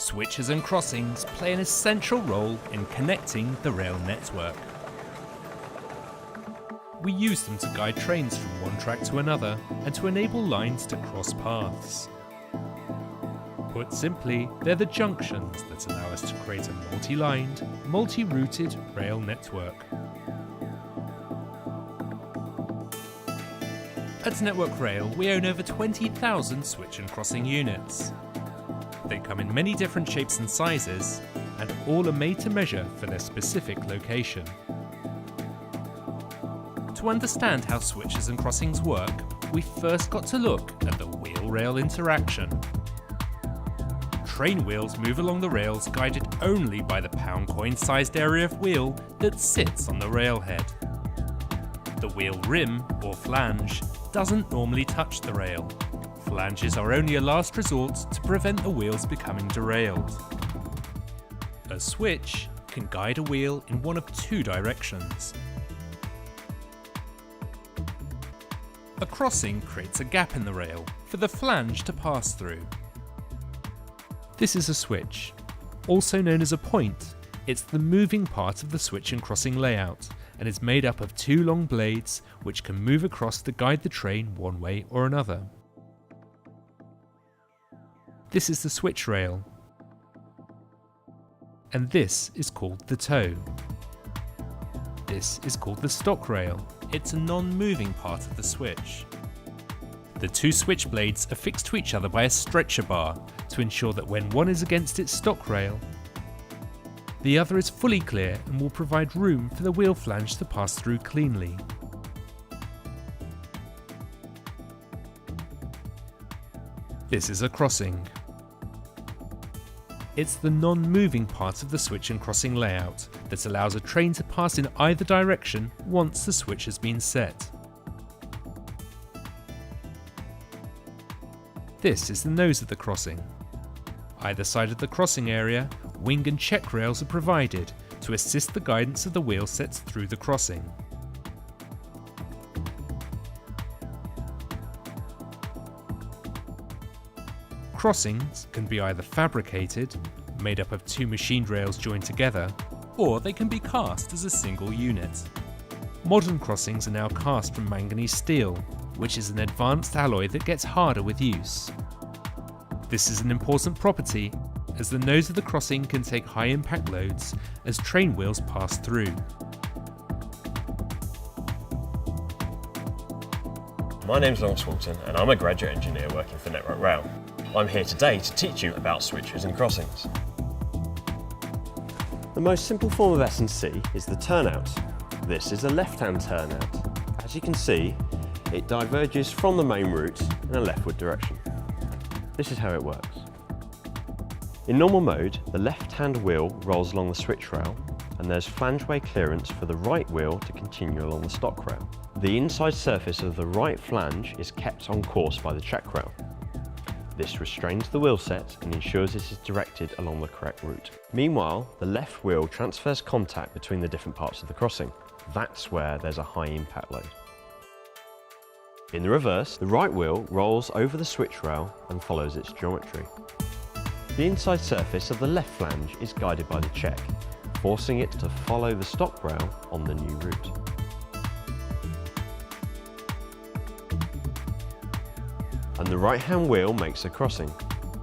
Switches and crossings play an essential role in connecting the rail network. We use them to guide trains from one track to another and to enable lines to cross paths. Put simply, they're the junctions that allow us to create a multi-lined, multi-routed rail network. At Network Rail, we own over 20,000 switch and crossing units. They come in many different shapes and sizes, and all are made to measure for their specific location. To understand how switches and crossings work, we first got to look at the wheel-rail interaction. Train wheels move along the rails guided only by the pound-coin-sized area of wheel that sits on the railhead. The wheel rim, or flange, doesn't normally touch the rail. Flanges are only a last resort to prevent the wheels becoming derailed. A switch can guide a wheel in one of two directions. A crossing creates a gap in the rail for the flange to pass through. This is a switch. Also known as a point, it's the moving part of the switch and crossing layout and is made up of two long blades which can move across to guide the train one way or another. This is the switch rail, and this is called the toe. This is called the stock rail. It's a non-moving part of the switch. The two switch blades are fixed to each other by a stretcher bar to ensure that when one is against its stock rail, the other is fully clear and will provide room for the wheel flange to pass through cleanly. This is a crossing. It's the non-moving part of the switch and crossing layout that allows a train to pass in either direction once the switch has been set. This is the nose of the crossing. Either side of the crossing area, wing and check rails are provided to assist the guidance of the wheel sets through the crossing. Crossings can be either fabricated, made up of two machined rails joined together, or they can be cast as a single unit. Modern crossings are now cast from manganese steel, which is an advanced alloy that gets harder with use. This is an important property, as the nose of the crossing can take high impact loads as train wheels pass through. My name's Lawrence Walton and I'm a graduate engineer working for Network Rail. I'm here today to teach you about switches and crossings. The most simple form of S&C is the turnout. This is a left-hand turnout. As you can see, it diverges from the main route in a leftward direction. This is how it works. In normal mode, the left-hand wheel rolls along the switch rail and there's flangeway clearance for the right wheel to continue along the stock rail. The inside surface of the right flange is kept on course by the check rail. This restrains the wheel set and ensures it is directed along the correct route. Meanwhile, the left wheel transfers contact between the different parts of the crossing. That's where there's a high impact load. In the reverse, the right wheel rolls over the switch rail and follows its geometry. The inside surface of the left flange is guided by the check, forcing it to follow the stock rail on the new route. And the right-hand wheel makes a crossing,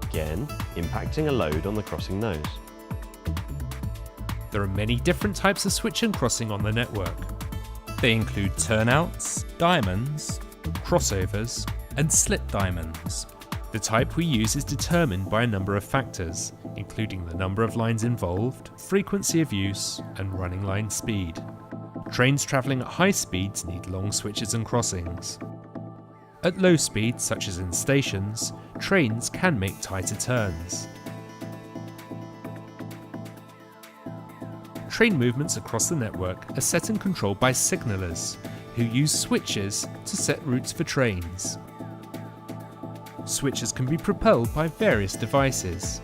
again impacting a load on the crossing nose. There are many different types of switch and crossing on the network. They include turnouts, diamonds, crossovers, and slip diamonds. The type we use is determined by a number of factors, including the number of lines involved, frequency of use, and running line speed. Trains travelling at high speeds need long switches and crossings. At low speeds, such as in stations, trains can make tighter turns. Train movements across the network are set and controlled by signallers, who use switches to set routes for trains. Switches can be propelled by various devices.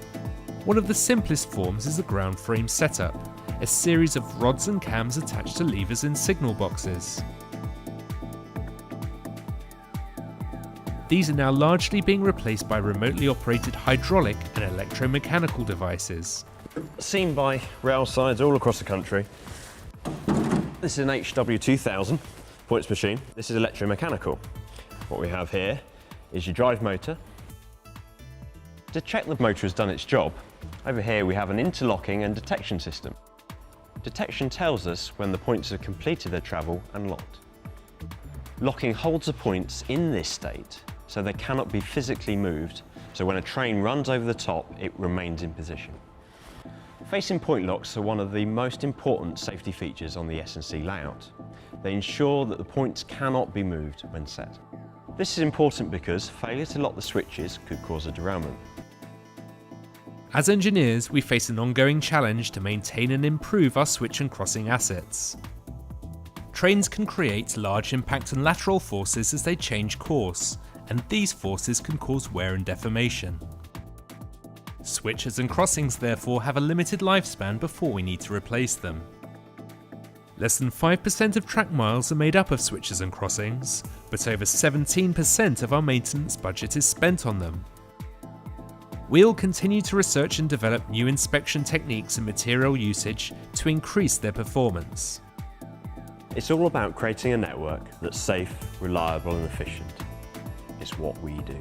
One of the simplest forms is a ground frame setup, a series of rods and cams attached to levers in signal boxes. these are now largely being replaced by remotely operated hydraulic and electromechanical devices. Seen by rail sides all across the country. This is an HW2000 points machine. This is electromechanical. What we have here is your drive motor. To check the motor has done its job, over here we have an interlocking and detection system. Detection tells us when the points have completed their travel and locked. Locking holds the points in this state so they cannot be physically moved, so when a train runs over the top it remains in position. Facing point locks are one of the most important safety features on the S&C layout. They ensure that the points cannot be moved when set. This is important because failure to lock the switches could cause a derailment. As engineers, we face an ongoing challenge to maintain and improve our switch and crossing assets. Trains can create large impact and lateral forces as they change course, and these forces can cause wear and deformation. Switches and crossings therefore have a limited lifespan before we need to replace them. Less than 5% of track miles are made up of switches and crossings, but over 17% of our maintenance budget is spent on them. We'll continue to research and develop new inspection techniques and material usage to increase their performance. It's all about creating a network that's safe, reliable and efficient. It's what we do.